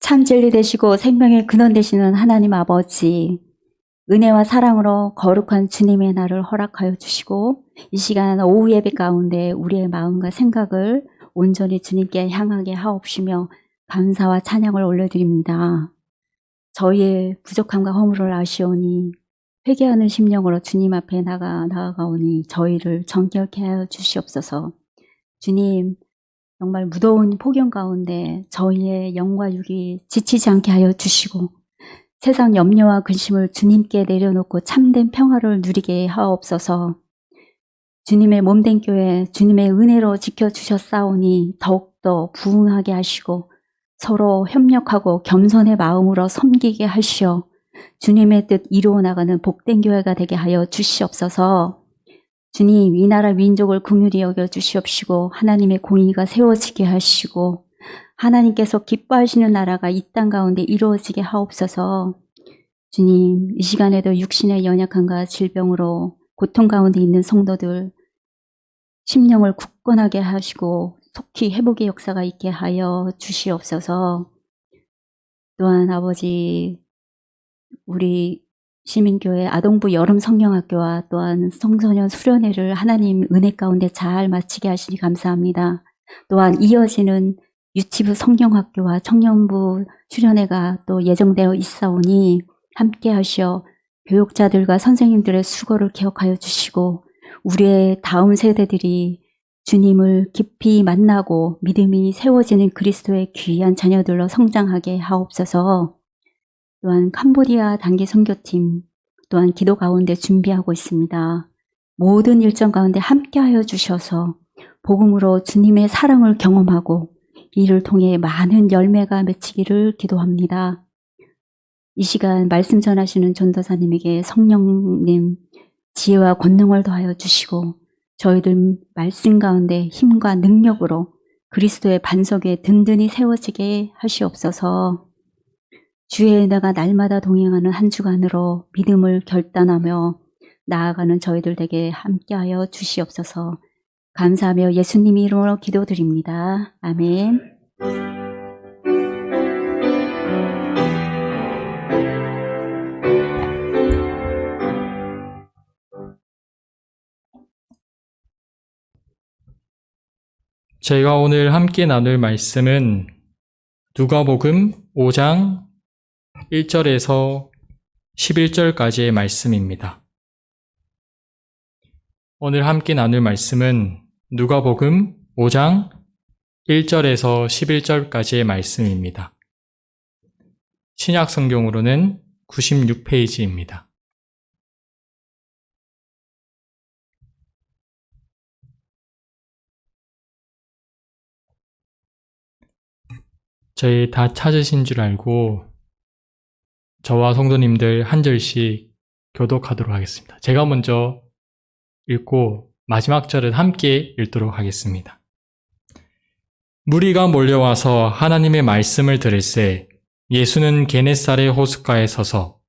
참 진리 되시고 생명의 근원 되시는 하나님 아버지, 은혜와 사랑으로 거룩한 주님의 날을 허락하여 주시고 이 시간 오후 예배 가운데 우리의 마음과 생각을 온전히 주님께 향하게 하옵시며 감사와 찬양을 올려드립니다. 저희의 부족함과 허물을 아시오니 회개하는 심령으로 주님 앞에 나아가오니 저희를 정결케 하여 주시옵소서. 주님, 정말 무더운 폭염 가운데 저희의 영과 육이 지치지 않게 하여 주시고 세상 염려와 근심을 주님께 내려놓고 참된 평화를 누리게 하옵소서. 주님의 몸된 교회, 주님의 은혜로 지켜주셨사오니 더욱더 부흥하게 하시고 서로 협력하고 겸손의 마음으로 섬기게 하시어 주님의 뜻 이루어 나가는 복된 교회가 되게 하여 주시옵소서. 주님, 이 나라 민족을 긍휼히 여겨 주시옵시고 하나님의 공의가 세워지게 하시고 하나님께서 기뻐하시는 나라가 이 땅 가운데 이루어지게 하옵소서. 주님, 이 시간에도 육신의 연약함과 질병으로 고통 가운데 있는 성도들 심령을 굳건하게 하시고 속히 회복의 역사가 있게 하여 주시옵소서. 또한 아버지, 우리 시민교회 아동부 여름 성경학교와 또한 청소년 수련회를 하나님 은혜 가운데 잘 마치게 하시니 감사합니다. 또한 이어지는 유치부 성경학교와 청년부 수련회가 또 예정되어 있사오니 함께 하시어 교육자들과 선생님들의 수고를 기억하여 주시고 우리의 다음 세대들이 주님을 깊이 만나고 믿음이 세워지는 그리스도의 귀한 자녀들로 성장하게 하옵소서. 또한 캄보디아 단기 선교팀 또한 기도 가운데 준비하고 있습니다. 모든 일정 가운데 함께하여 주셔서 복음으로 주님의 사랑을 경험하고 이를 통해 많은 열매가 맺히기를 기도합니다. 이 시간 말씀 전하시는 전도사님에게 성령님 지혜와 권능을 더하여 주시고 저희들 말씀 가운데 힘과 능력으로 그리스도의 반석에 든든히 세워지게 하시옵소서. 주의 은혜가 날마다 동행하는 한 주간으로 믿음을 결단하며 나아가는 저희들 되게 함께하여 주시옵소서. 감사하며 예수님 이름으로 기도드립니다. 아멘. 저희가 오늘 함께 나눌 말씀은 누가복음 5장 1절에서 11절까지의 말씀입니다. 오늘 함께 나눌 말씀은 누가복음 5장 1절에서 11절까지의 말씀입니다. 신약 성경으로는 96페이지입니다. 저희 다 찾으신 줄 알고 저와 성도님들 한 절씩 교독하도록 하겠습니다. 제가 먼저 읽고 마지막 절은 함께 읽도록 하겠습니다. 무리가 몰려와서 하나님의 말씀을 들을새 예수는 게네사렛 호숫가에 서서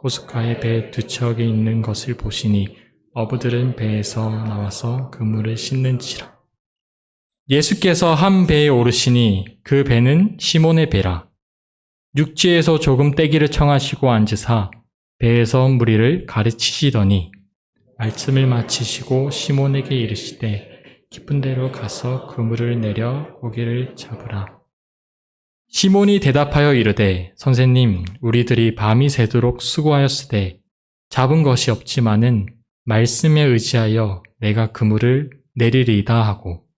호숫가에 배 두 척이 있는 것을 보시니 어부들은 배에서 나와서 그물을 씻는지라. 예수께서 한 배에 오르시니 그 배는 시몬의 배라. 육지에서 조금 떼기를 청하시고 앉으사 배에서 무리를 가르치시더니 말씀을 마치시고 시몬에게 이르시되 깊은 데로 가서 그물을 내려 고기를 잡으라. 시몬이 대답하여 이르되 선생님, 우리들이 밤이 새도록 수고하였으되 잡은 것이 없지만은 말씀에 의지하여 내가 그물을 내리리이다 하고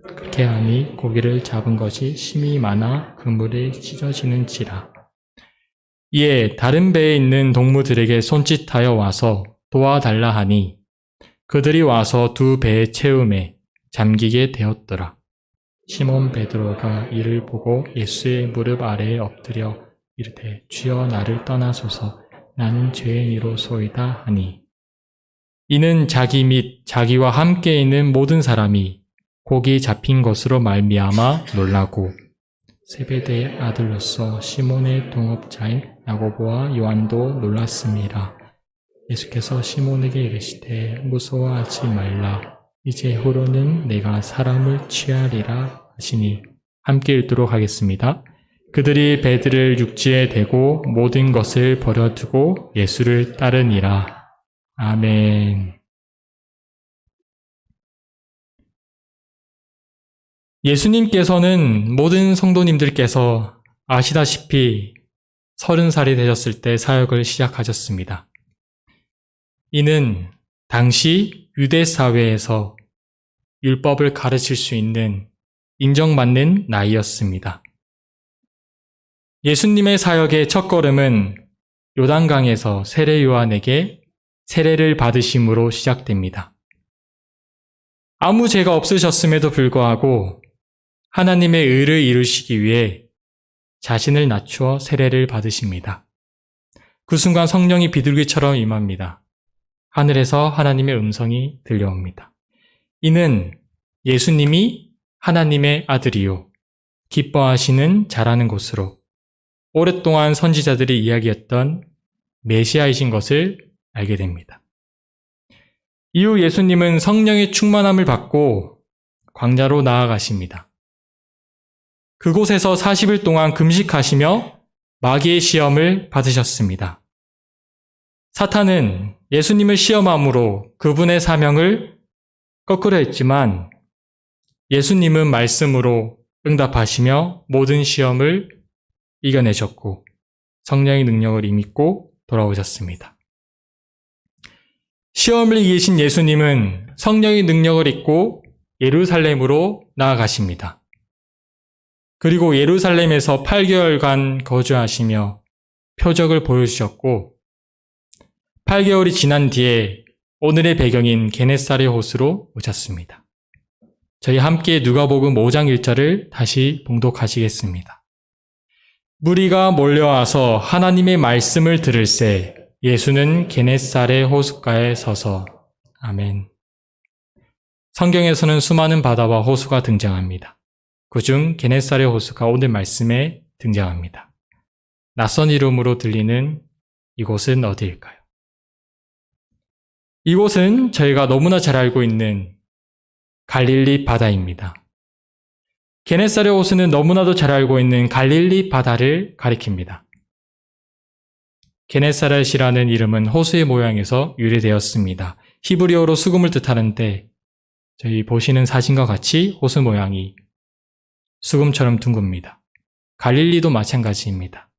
그렇게 하니 고기를 잡은 것이 심히 많아 그물이 찢어지는지라. 이에 다른 배에 있는 동무들에게 손짓하여 와서 도와달라 하니 그들이 와서 두 배에 채움에 잠기게 되었더라. 시몬 베드로가 이를 보고 예수의 무릎 아래에 엎드려 이르되 주여 나를 떠나소서 나는 죄인이로소이다 하니 이는 자기 및 자기와 함께 있는 모든 사람이 고기 잡힌 것으로 말미암아 놀라고 세베대의 아들로서 시몬의 동업자인 야고보와 요한도 놀랐습니다. 예수께서 시몬에게 이르시되 무서워하지 말라. 이제후로는 내가 사람을 취하리라 하시니 함께 읽도록 하겠습니다. 그들이 배들을 육지에 대고 모든 것을 버려두고 예수를 따르니라. 아멘. 예수님께서는 모든 성도님들께서 아시다시피 30살이 되셨을 때 사역을 시작하셨습니다. 이는 당시 유대 사회에서 율법을 가르칠 수 있는 인정받는 나이였습니다. 예수님의 사역의 첫걸음은 요단강에서 세례 요한에게 세례를 받으심으로 시작됩니다. 아무 죄가 없으셨음에도 불구하고 하나님의 의를 이루시기 위해 자신을 낮추어 세례를 받으십니다. 그 순간 성령이 비둘기처럼 임합니다. 하늘에서 하나님의 음성이 들려옵니다. 이는 예수님이 하나님의 아들이요 기뻐하시는 자라는 곳으로 오랫동안 선지자들이 이야기했던 메시아이신 것을 알게 됩니다. 이후 예수님은 성령의 충만함을 받고 광야로 나아가십니다. 그곳에서 40일 동안 금식하시며 마귀의 시험을 받으셨습니다. 사탄은 예수님을 시험함으로 그분의 사명을 거꾸로 했지만 예수님은 말씀으로 응답하시며 모든 시험을 이겨내셨고 성령의 능력을 임입고 돌아오셨습니다. 시험을 이기신 예수님은 성령의 능력을 입고 예루살렘으로 나아가십니다. 그리고 예루살렘에서 8개월간 거주하시며 표적을 보여주셨고 8개월이 지난 뒤에 오늘의 배경인 게네사렛 호수로 오셨습니다. 저희 함께 누가복음 5장 1절을 다시 봉독하시겠습니다. 무리가 몰려와서 하나님의 말씀을 들을새 예수는 게네사렛 호숫가에 서서 아멘. 성경에서는 수많은 바다와 호수가 등장합니다. 그중 게네사렛 호수가 오늘 말씀에 등장합니다. 낯선 이름으로 들리는 이곳은 어디일까요? 이곳은 저희가 너무나 잘 알고 있는 갈릴리 바다입니다. 게네사렛 호수는 너무나도 잘 알고 있는 갈릴리 바다를 가리킵니다. 게네사렛이라는 이름은 호수의 모양에서 유래되었습니다. 히브리어로 수금을 뜻하는데 저희 보시는 사진과 같이 호수 모양이 수금처럼 둥굽니다. 갈릴리도 마찬가지입니다.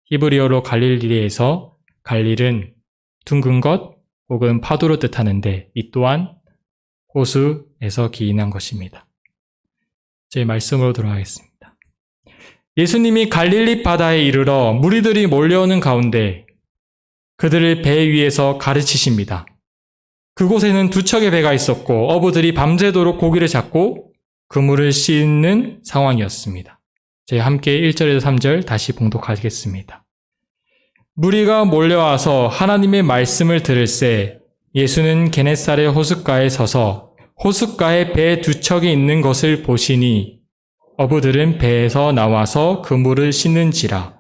히브리어로 갈릴리에서 갈릴은 둥근 것 혹은 파도로 뜻하는데 이 또한 호수에서 기인한 것입니다. 제 말씀으로 돌아가겠습니다. 예수님이 갈릴리 바다에 이르러 무리들이 몰려오는 가운데 그들을 배 위에서 가르치십니다. 그곳에는 두 척의 배가 있었고 어부들이 밤새도록 고기를 잡고 그물을 씻는 상황이었습니다. 저희 함께 1절에서 3절 다시 봉독하겠습니다. 무리가 몰려와서 하나님의 말씀을 들을새 예수는 게네사렛 호숫가에 서서 호숫가에 배 두 척이 있는 것을 보시니 어부들은 배에서 나와서 그물을 씻는지라.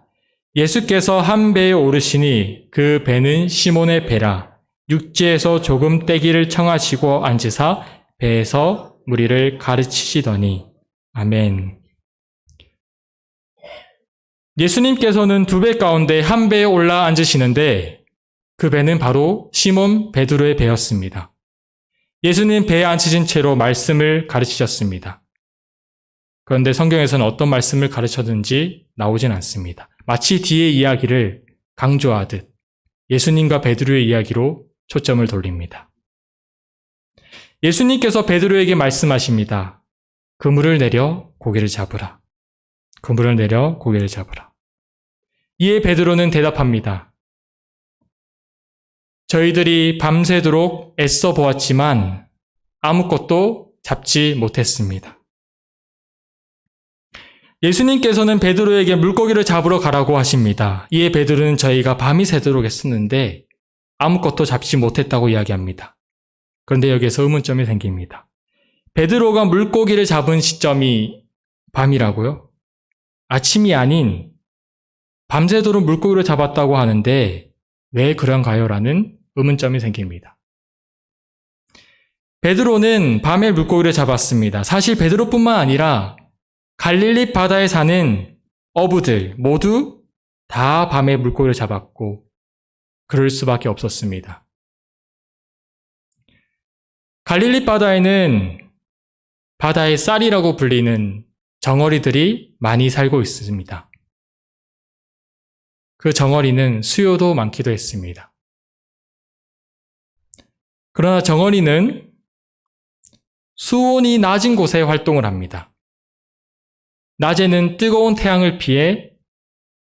예수께서 한 배에 오르시니 그 배는 시몬의 배라. 육지에서 조금 떼기를 청하시고 앉으사 배에서 무리를 가르치시더니 아멘. 예수님께서는 두 배 가운데 한 배에 올라 앉으시는데 그 배는 바로 시몬 베드로의 배였습니다. 예수님 배에 앉으신 채로 말씀을 가르치셨습니다. 그런데 성경에서는 어떤 말씀을 가르쳤는지 나오진 않습니다. 마치 뒤의 이야기를 강조하듯 예수님과 베드로의 이야기로 초점을 돌립니다. 예수님께서 베드로에게 말씀하십니다. 그물을 내려 고기를 잡으라. 그물을 내려 고기를 잡으라. 이에 베드로는 대답합니다. 저희들이 밤새도록 애써 보았지만 아무것도 잡지 못했습니다. 예수님께서는 베드로에게 물고기를 잡으러 가라고 하십니다. 이에 베드로는 저희가 밤이 새도록 애썼는데 아무것도 잡지 못했다고 이야기합니다. 그런데 여기에서 의문점이 생깁니다. 베드로가 물고기를 잡은 시점이 밤이라고요? 아침이 아닌 밤새도록 물고기를 잡았다고 하는데 왜 그런가요? 라는 의문점이 생깁니다. 베드로는 밤에 물고기를 잡았습니다. 사실 베드로뿐만 아니라 갈릴리 바다에 사는 어부들 모두 다 밤에 물고기를 잡았고 그럴 수밖에 없었습니다. 갈릴리 바다에는 바다의 쌀이라고 불리는 정어리들이 많이 살고 있습니다. 그 정어리는 수요도 많기도 했습니다. 그러나 정어리는 수온이 낮은 곳에 활동을 합니다. 낮에는 뜨거운 태양을 피해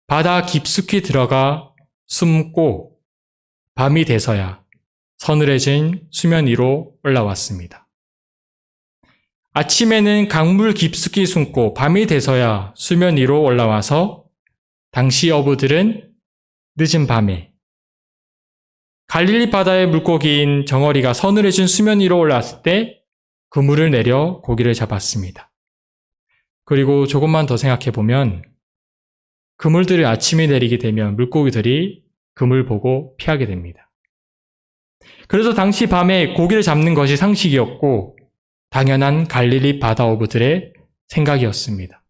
바다 깊숙이 들어가 숨고 밤이 돼서야 서늘해진 수면 위로 올라왔습니다. 아침에는 강물 깊숙이 숨고 밤이 돼서야 수면 위로 올라와서 당시 어부들은 늦은 밤에 갈릴리 바다의 물고기인 정어리가 서늘해진 수면 위로 올라왔을 때 그물을 내려 고기를 잡았습니다. 그리고 조금만 더 생각해보면 그물들이 아침에 내리게 되면 물고기들이 그물 보고 피하게 됩니다. 그래서 당시 밤에 고기를 잡는 것이 상식이었고 당연한 갈릴리 바다 어부들의 생각이었습니다.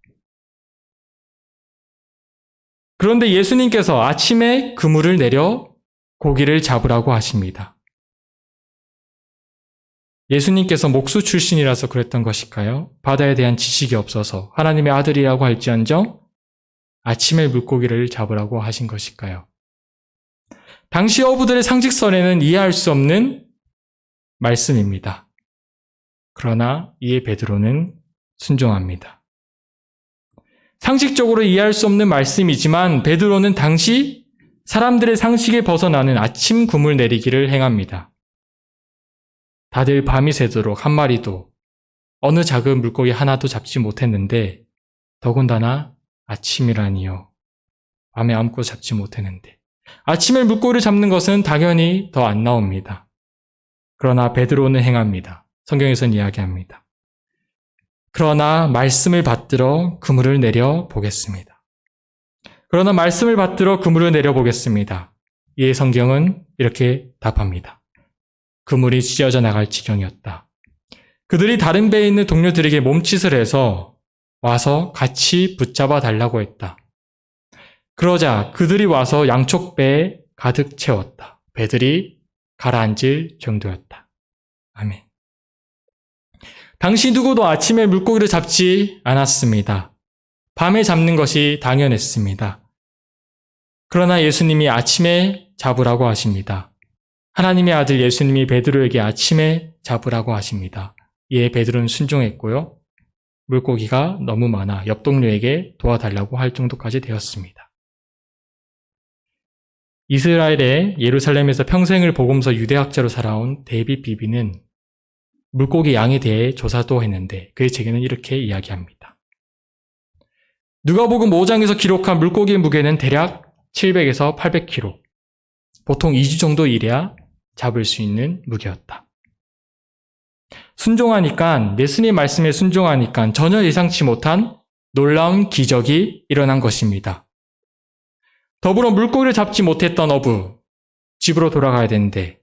그런데 예수님께서 아침에 그물을 내려 고기를 잡으라고 하십니다. 예수님께서 목수 출신이라서 그랬던 것일까요? 바다에 대한 지식이 없어서 하나님의 아들이라고 할지언정 아침에 물고기를 잡으라고 하신 것일까요? 당시 어부들의 상식선에는 이해할 수 없는 말씀입니다. 그러나 이에 베드로는 순종합니다. 상식적으로 이해할 수 없는 말씀이지만 베드로는 당시 사람들의 상식에 벗어나는 아침 그물 내리기를 행합니다. 다들 밤이 새도록 한 마리도 어느 작은 물고기 하나도 잡지 못했는데 더군다나 아침이라니요. 밤에 아무것도 잡지 못했는데 아침에 물고기를 잡는 것은 당연히 더 안 나옵니다. 그러나 베드로는 행합니다. 성경에서는 이야기합니다. 그러나 말씀을 받들어 그물을 내려 보겠습니다. 그러나 말씀을 받들어 그물을 내려 보겠습니다. 이에 성경은 이렇게 답합니다. 그물이 찢어져 나갈 지경이었다. 그들이 다른 배에 있는 동료들에게 몸짓을 해서 와서 같이 붙잡아 달라고 했다. 그러자 그들이 와서 양쪽 배에 가득 채웠다. 배들이 가라앉을 정도였다. 아멘. 당시 누구도 아침에 물고기를 잡지 않았습니다. 밤에 잡는 것이 당연했습니다. 그러나 예수님이 아침에 잡으라고 하십니다. 하나님의 아들 예수님이 베드로에게 아침에 잡으라고 하십니다. 이에 베드로는 순종했고요. 물고기가 너무 많아 옆 동료에게 도와달라고 할 정도까지 되었습니다. 이스라엘의 예루살렘에서 평생을 복음서 유대학자로 살아온 데이빗 비비는 물고기 양에 대해 조사도 했는데 그의 책에는 이렇게 이야기합니다. 누가복음 5장에서 기록한 물고기의 무게는 대략 700에서 800kg. 보통 2주 정도 일해야 잡을 수 있는 무게였다. 순종하니까, 예수님 말씀에 순종하니까 전혀 예상치 못한 놀라운 기적이 일어난 것입니다. 더불어 물고기를 잡지 못했던 어부, 집으로 돌아가야 되는데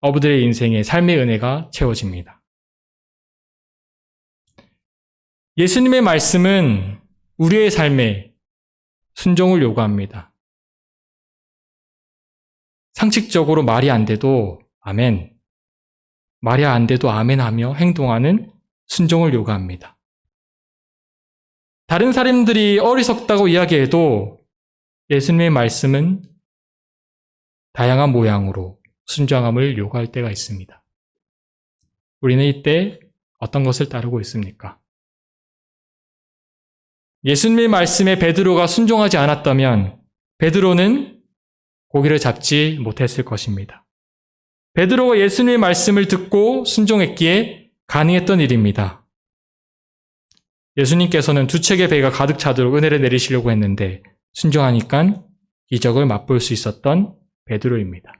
어부들의 인생에 삶의 은혜가 채워집니다. 예수님의 말씀은 우리의 삶에 순종을 요구합니다. 상식적으로 말이 안 돼도 아멘, 말이 안 돼도 아멘 하며 행동하는 순종을 요구합니다. 다른 사람들이 어리석다고 이야기해도 예수님의 말씀은 다양한 모양으로 순종함을 요구할 때가 있습니다. 우리는 이때 어떤 것을 따르고 있습니까? 예수님의 말씀에 베드로가 순종하지 않았다면 베드로는 고기를 잡지 못했을 것입니다. 베드로가 예수님의 말씀을 듣고 순종했기에 가능했던 일입니다. 예수님께서는 두 척의 배가 가득 차도록 은혜를 내리시려고 했는데 순종하니까 기적을 맛볼 수 있었던 베드로입니다.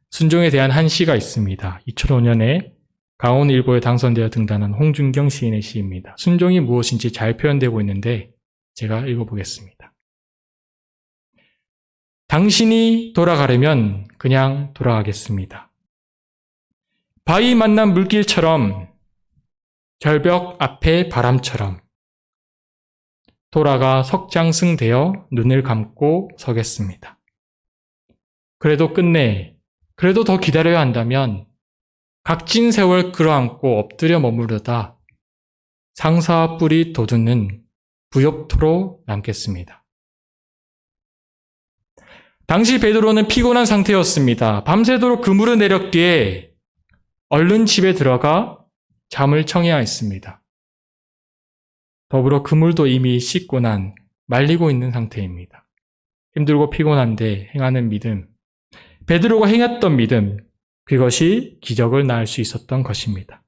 순종에 대한 한 시가 있습니다. 2005년에 강원일보에 당선되어 등단한 홍준경 시인의 시입니다. 순종이 무엇인지 잘 표현되고 있는데 제가 읽어보겠습니다. 당신이 돌아가려면 그냥 돌아가겠습니다. 바위 만난 물길처럼, 결벽 앞에 바람처럼, 돌아가 석장승되어 눈을 감고 서겠습니다. 그래도 더 기다려야 한다면 각진 세월 끌어안고 엎드려 머무르다 상사와 뿔이 돋우는 부욕토로 남겠습니다. 당시 베드로는 피곤한 상태였습니다. 밤새도록 그물을 내렸기에 얼른 집에 들어가 잠을 청해야 했습니다. 더불어 그물도 이미 씻고 난 말리고 있는 상태입니다. 힘들고 피곤한데 행하는 믿음, 베드로가 행했던 믿음, 그것이 기적을 낳을 수 있었던 것입니다.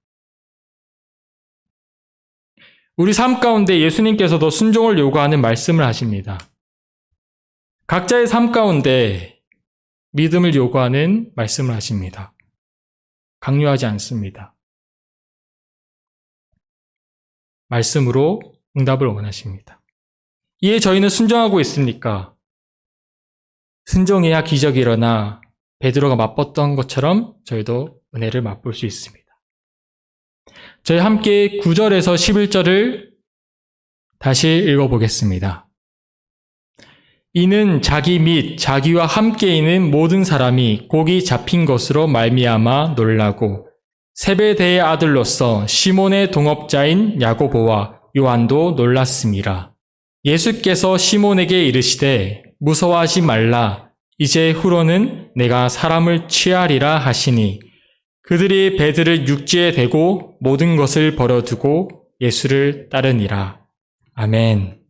우리 삶 가운데 예수님께서도 순종을 요구하는 말씀을 하십니다. 각자의 삶 가운데 믿음을 요구하는 말씀을 하십니다. 강요하지 않습니다. 말씀으로 응답을 원하십니다. 이에 저희는 순종하고 있습니까? 순종해야 기적이 일어나 베드로가 맛봤던 것처럼 저희도 은혜를 맛볼 수 있습니다. 저희 함께 9절에서 11절을 다시 읽어보겠습니다. 이는 자기 및 자기와 함께 있는 모든 사람이 곡이 잡힌 것으로 말미암아 놀라고 세베대의 아들로서 시몬의 동업자인 야고보와 요한도 놀랐음이라. 예수께서 시몬에게 이르시되 무서워하지 말라. 이제 후로는 내가 사람을 취하리라 하시니 그들이 배들을 육지에 대고 모든 것을 버려두고 예수를 따르니라. 아멘.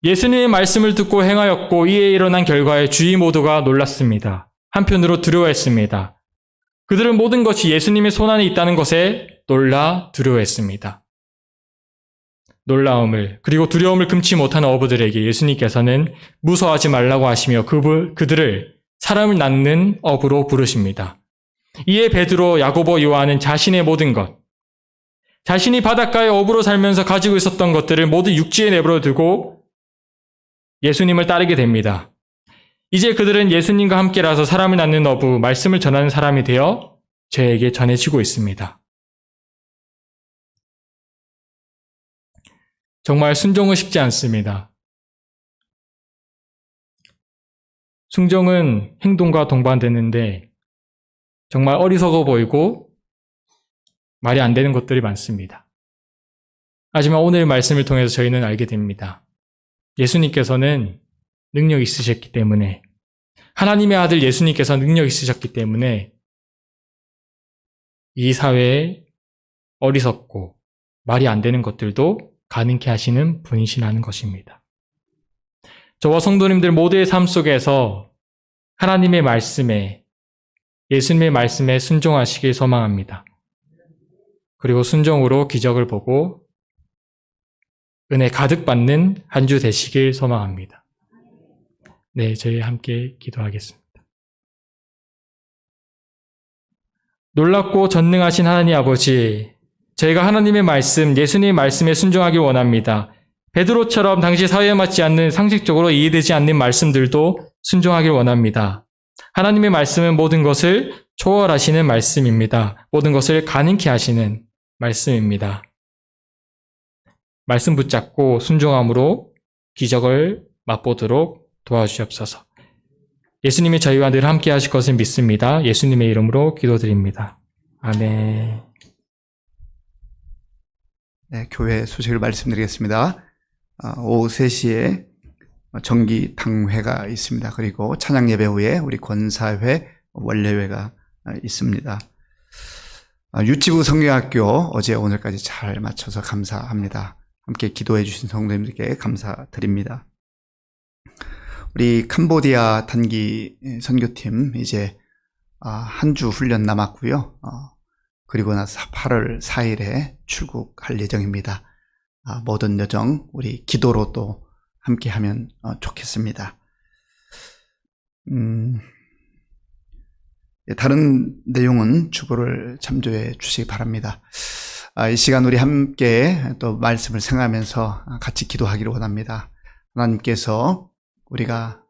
예수님의 말씀을 듣고 행하였고 이에 일어난 결과에 주위 모두가 놀랐습니다. 한편으로 두려워했습니다. 그들은 모든 것이 예수님의 손안에 있다는 것에 놀라 두려워했습니다. 놀라움을 그리고 두려움을 금치 못하는 어부들에게 예수님께서는 무서워하지 말라고 하시며 그들을 사람을 낳는 어부로 부르십니다. 이에 베드로, 야고보, 요한은 자신의 모든 것, 자신이 바닷가에 어부로 살면서 가지고 있었던 것들을 모두 육지에 내버려 두고 예수님을 따르게 됩니다. 이제 그들은 예수님과 함께라서 사람을 낳는 어부, 말씀을 전하는 사람이 되어 저에게 전해지고 있습니다. 정말 순종은 쉽지 않습니다. 순종은 행동과 동반되는데 정말 어리석어 보이고 말이 안 되는 것들이 많습니다. 하지만 오늘 말씀을 통해서 저희는 알게 됩니다. 예수님께서는 능력 있으셨기 때문에, 하나님의 아들 예수님께서 능력 있으셨기 때문에 이 사회에 어리석고 말이 안 되는 것들도 가능케 하시는 분이시라는 것입니다. 저와 성도님들 모두의 삶 속에서 하나님의 말씀에, 예수님의 말씀에 순종하시길 소망합니다. 그리고 순종으로 기적을 보고 은혜 가득 받는 한 주 되시길 소망합니다. 네, 저희 함께 기도하겠습니다. 놀랍고 전능하신 하나님 아버지, 저희가 하나님의 말씀, 예수님의 말씀에 순종하길 원합니다. 베드로처럼 당시 사회에 맞지 않는, 상식적으로 이해되지 않는 말씀들도 순종하길 원합니다. 하나님의 말씀은 모든 것을 초월하시는 말씀입니다. 모든 것을 가능케 하시는 말씀입니다. 말씀 붙잡고 순종함으로 기적을 맛보도록 도와주시옵소서. 예수님이 저희와 늘 함께 하실 것을 믿습니다. 예수님의 이름으로 기도드립니다. 아멘. 네, 교회 소식을 말씀드리겠습니다. 오후 3시에 정기 당회가 있습니다. 그리고 찬양 예배 후에 우리 권사회 원례회가 있습니다. 유치부 성경학교 어제 오늘까지 잘 마쳐서 감사합니다. 함께 기도해 주신 성도님들께 감사드립니다. 우리 캄보디아 단기 선교팀 이제 한 주 훈련 남았고요. 그리고 나서 8월 4일에 출국할 예정입니다. 모든 여정 우리 기도로 또 함께하면 좋겠습니다. 다른 내용은 주보를 참조해 주시기 바랍니다. 이 시간 우리 함께 또 말씀을 생각하면서 같이 기도하기를 원합니다. 하나님께서 우리가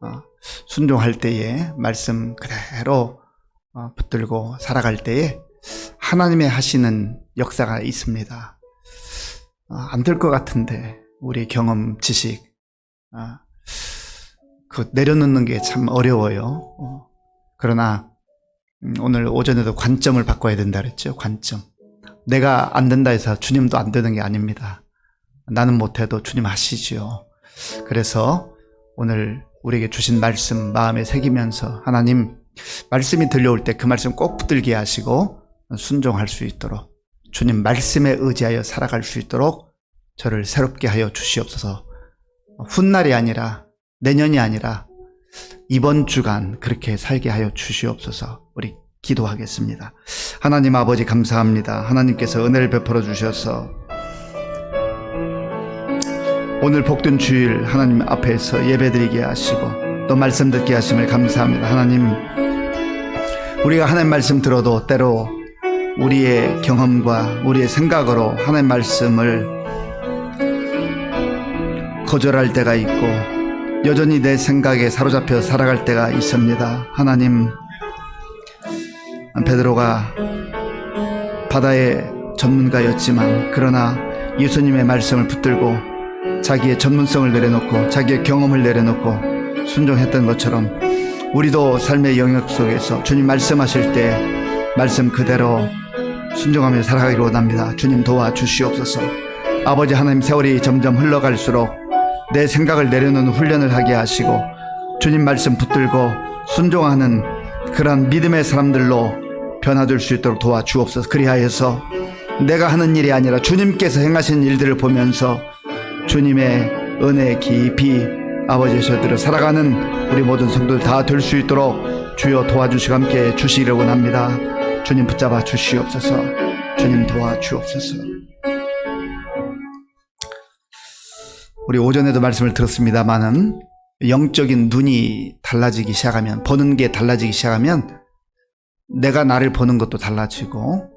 순종할 때에 말씀 그대로 붙들고 살아갈 때에 하나님의 하시는 역사가 있습니다. 안 될 것 같은데 우리 경험, 지식, 그 내려놓는 게 참 어려워요. 그러나 오늘 오전에도 관점을 바꿔야 된다 그랬죠. 관점. 내가 안 된다 해서 주님도 안 되는 게 아닙니다. 나는 못해도 주님 하시지요. 그래서 오늘 우리에게 주신 말씀 마음에 새기면서 하나님 말씀이 들려올 때 그 말씀 꼭 붙들게 하시고 순종할 수 있도록 주님 말씀에 의지하여 살아갈 수 있도록 저를 새롭게 하여 주시옵소서. 훗날이 아니라 내년이 아니라 이번 주간 그렇게 살게 하여 주시옵소서. 우리 기도하겠습니다. 하나님 아버지 감사합니다. 하나님께서 은혜를 베풀어 주셔서 오늘 복된 주일 하나님 앞에서 예배드리게 하시고 또 말씀 듣게 하심을 감사합니다. 하나님, 우리가 하나님 말씀 들어도 때로 우리의 경험과 우리의 생각으로 하나님 말씀을 거절할 때가 있고 여전히 내 생각에 사로잡혀 살아갈 때가 있습니다. 하나님, 베드로가 바다의 전문가였지만 그러나 예수님의 말씀을 붙들고 자기의 전문성을 내려놓고 자기의 경험을 내려놓고 순종했던 것처럼 우리도 삶의 영역 속에서 주님 말씀하실 때 말씀 그대로 순종하며 살아가기를 원합니다. 주님 도와주시옵소서. 아버지 하나님, 세월이 점점 흘러갈수록 내 생각을 내려놓는 훈련을 하게 하시고 주님 말씀 붙들고 순종하는 그런 믿음의 사람들로 변화될 수 있도록 도와주옵소서. 그리하여서 내가 하는 일이 아니라 주님께서 행하신 일들을 보면서 주님의 은혜 깊이 아버지의 저들을 살아가는 우리 모든 성도들 다 될 수 있도록 주여 도와주시고 함께 주시기를 원합니다. 주님 붙잡아 주시옵소서. 주님 도와주옵소서. 우리 오전에도 말씀을 들었습니다마는 영적인 눈이 달라지기 시작하면, 보는 게 달라지기 시작하면 내가 나를 보는 것도 달라지고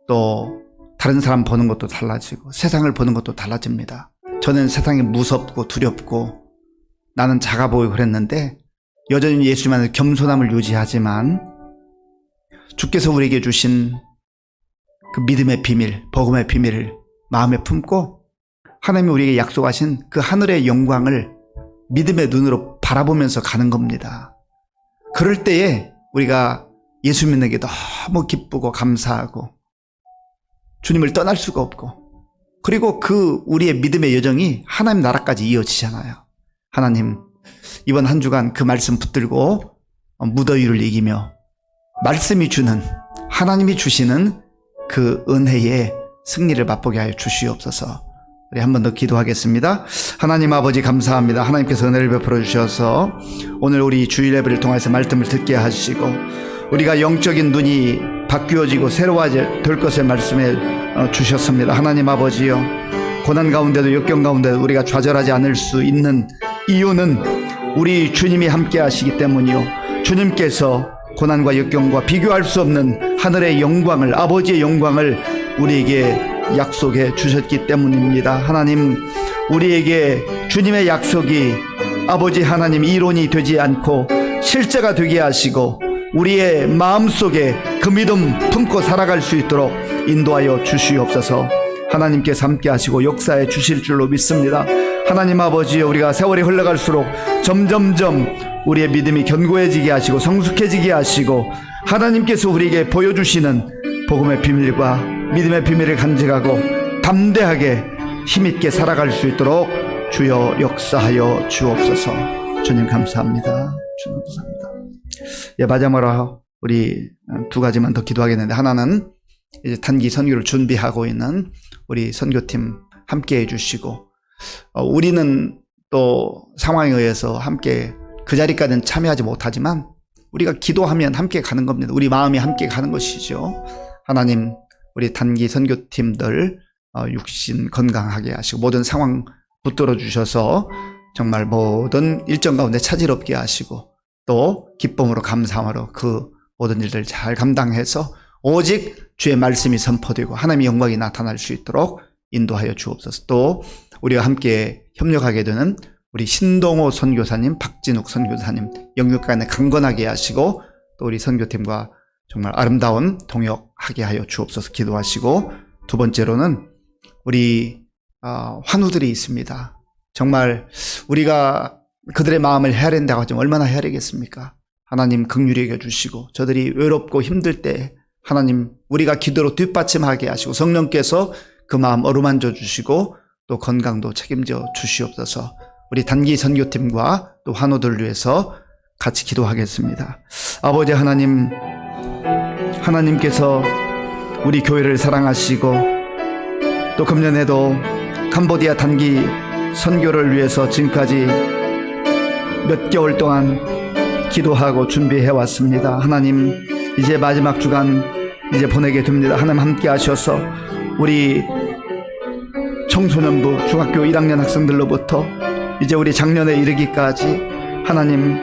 또 다른 사람 보는 것도 달라지고 세상을 보는 것도 달라집니다. 저는 세상이 무섭고 두렵고 나는 작아 보이고 그랬는데 여전히 예수님 안에 겸손함을 유지하지만 주께서 우리에게 주신 그 믿음의 비밀, 복음의 비밀을 마음에 품고 하나님이 우리에게 약속하신 그 하늘의 영광을 믿음의 눈으로 바라보면서 가는 겁니다. 그럴 때에 우리가 예수 믿는 게 너무 기쁘고 감사하고 주님을 떠날 수가 없고, 그리고 그 우리의 믿음의 여정이 하나님 나라까지 이어지잖아요. 하나님, 이번 한 주간 그 말씀 붙들고 무더위를 이기며 말씀이 주는, 하나님이 주시는 그 은혜의 승리를 맛보게 하여 주시옵소서. 우리 한 번 더 기도하겠습니다. 하나님 아버지 감사합니다. 하나님께서 은혜를 베풀어 주셔서 오늘 우리 주일 예배를 통해서 말씀을 듣게 하시고 우리가 영적인 눈이 바뀌어지고 새로워질 것을 말씀해 주셨습니다. 하나님 아버지요, 고난 가운데도 역경 가운데도 우리가 좌절하지 않을 수 있는 이유는 우리 주님이 함께 하시기 때문이요, 주님께서 고난과 역경과 비교할 수 없는 하늘의 영광을, 아버지의 영광을 우리에게 약속해 주셨기 때문입니다. 하나님, 우리에게 주님의 약속이 아버지 하나님 이론이 되지 않고 실제가 되게 하시고 우리의 마음속에 그 믿음 품고 살아갈 수 있도록 인도하여 주시옵소서. 하나님께서 함께 하시고 역사해 주실 줄로 믿습니다. 하나님 아버지여, 우리가 세월이 흘러갈수록 점점점 우리의 믿음이 견고해지게 하시고 성숙해지게 하시고 하나님께서 우리에게 보여주시는 복음의 비밀과 믿음의 비밀을 간직하고 담대하게 힘있게 살아갈 수 있도록 주여 역사하여 주옵소서. 주님 감사합니다. 주님 감사합니다. 예, 마지막으로 우리 두 가지만 더 기도하겠는데, 하나는 이제 단기 선교를 준비하고 있는 우리 선교팀 함께 해주시고, 우리는 또 상황에 의해서 함께 그 자리까지는 참여하지 못하지만 우리가 기도하면 함께 가는 겁니다. 우리 마음이 함께 가는 것이죠. 하나님, 우리 단기 선교팀들 육신 건강하게 하시고 모든 상황 붙들어 주셔서 정말 모든 일정 가운데 차질 없게 하시고 또 기쁨으로 감사함으로 그 모든 일들 잘 감당해서 오직 주의 말씀이 선포되고 하나님의 영광이 나타날 수 있도록 인도하여 주옵소서. 또 우리가 함께 협력하게 되는 우리 신동호 선교사님, 박진욱 선교사님 영육간에 강건하게 하시고 또 우리 선교팀과 정말 아름다운 동역하게 하여 주옵소서 기도하시고, 두 번째로는 우리 환우들이 있습니다. 정말 우리가 그들의 마음을 헤아린다고 하지만 얼마나 헤아리겠습니까? 하나님 긍휼히 여겨주시고 저들이 외롭고 힘들 때 하나님 우리가 기도로 뒷받침하게 하시고 성령께서 그 마음 어루만져 주시고 또 건강도 책임져 주시옵소서. 우리 단기 선교팀과 또 환우들을 위해서 같이 기도하겠습니다. 아버지 하나님, 하나님께서 우리 교회를 사랑하시고 또 금년에도 캄보디아 단기 선교를 위해서 지금까지 몇 개월 동안 기도하고 준비해 왔습니다. 하나님 이제 마지막 주간 이제 보내게 됩니다. 하나님 함께 하셔서 우리 청소년부 중학교 1학년 학생들로부터 이제 우리 작년에 이르기까지 하나님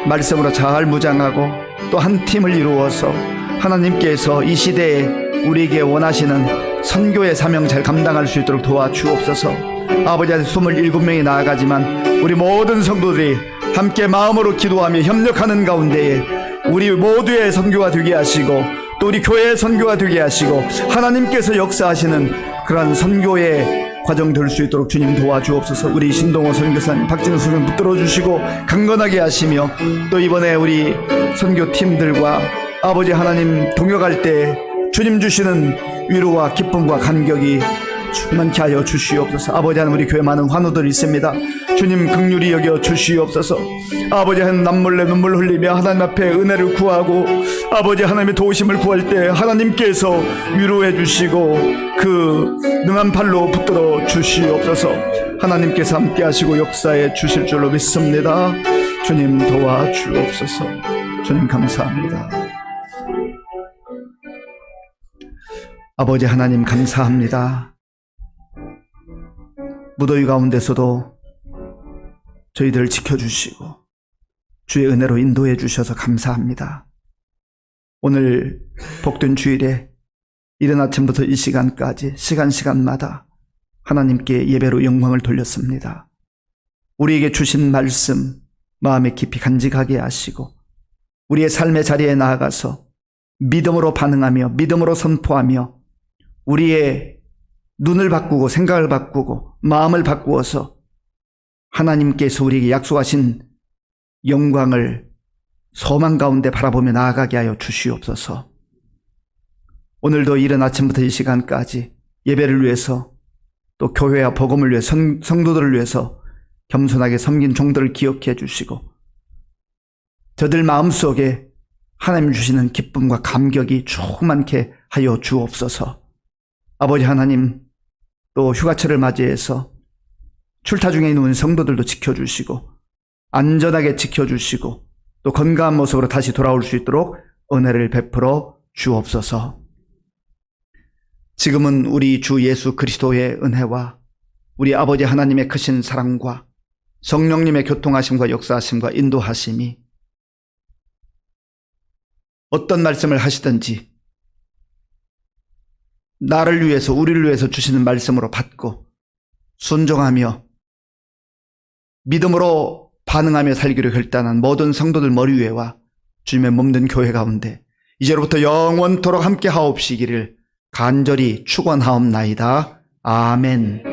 말씀으로 잘 무장하고 또 한 팀을 이루어서 하나님께서 이 시대에 우리에게 원하시는 선교의 사명 잘 감당할 수 있도록 도와주옵소서. 아버지 아직 27명이 나아가지만 우리 모든 성도들이 함께 마음으로 기도하며 협력하는 가운데에 우리 모두의 선교가 되게 하시고 또 우리 교회의 선교가 되게 하시고 하나님께서 역사하시는 그러한 선교의 과정 될 수 있도록 주님 도와주옵소서. 우리 신동호 선교사님, 박진우 선교사님 붙들어 주시고 강건하게 하시며 또 이번에 우리 선교팀들과 아버지 하나님 동역할 때 주님 주시는 위로와 기쁨과 감격이 충만케 하여 주시옵소서. 아버지 하나님 우리 교회 많은 환우들이 있습니다. 주님 긍휼히 여겨 주시옵소서. 아버지 하나님 남몰래 눈물 흘리며 하나님 앞에 은혜를 구하고 아버지 하나님의 도우심을 구할 때 하나님께서 위로해 주시고 그 능한 팔로 붙들어 주시옵소서. 하나님께서 함께 하시고 역사해 주실 줄로 믿습니다. 주님 도와주옵소서. 주님 감사합니다. 아버지 하나님 감사합니다. 무더위 가운데서도 저희들을 지켜주시고 주의 은혜로 인도해 주셔서 감사합니다. 오늘 복된 주일에 이른 아침부터 이 시간까지 시간마다 하나님께 예배로 영광을 돌렸습니다. 우리에게 주신 말씀 마음에 깊이 간직하게 하시고 우리의 삶의 자리에 나아가서 믿음으로 반응하며 믿음으로 선포하며 우리의 눈을 바꾸고 생각을 바꾸고 마음을 바꾸어서 하나님께서 우리에게 약속하신 영광을 소망 가운데 바라보며 나아가게 하여 주시옵소서. 오늘도 이른 아침부터 이 시간까지 예배를 위해서 또 교회와 복음을 위해 성도들을 위해서 겸손하게 섬긴 종들을 기억해 주시고 저들 마음속에 하나님 주시는 기쁨과 감격이 충만케 하여 주옵소서. 아버지 하나님 또 휴가철을 맞이해서 출타 중에 있는 성도들도 지켜주시고 안전하게 지켜주시고 또 건강한 모습으로 다시 돌아올 수 있도록 은혜를 베풀어 주옵소서. 지금은 우리 주 예수 그리스도의 은혜와 우리 아버지 하나님의 크신 사랑과 성령님의 교통하심과 역사하심과 인도하심이 어떤 말씀을 하시든지 나를 위해서 우리를 위해서 주시는 말씀으로 받고 순종하며 믿음으로 반응하며 살기로 결단한 모든 성도들 머리 위에와 주님의 몸된 교회 가운데 이제로부터 영원토록 함께 하옵시기를 간절히 축원하옵나이다. 아멘.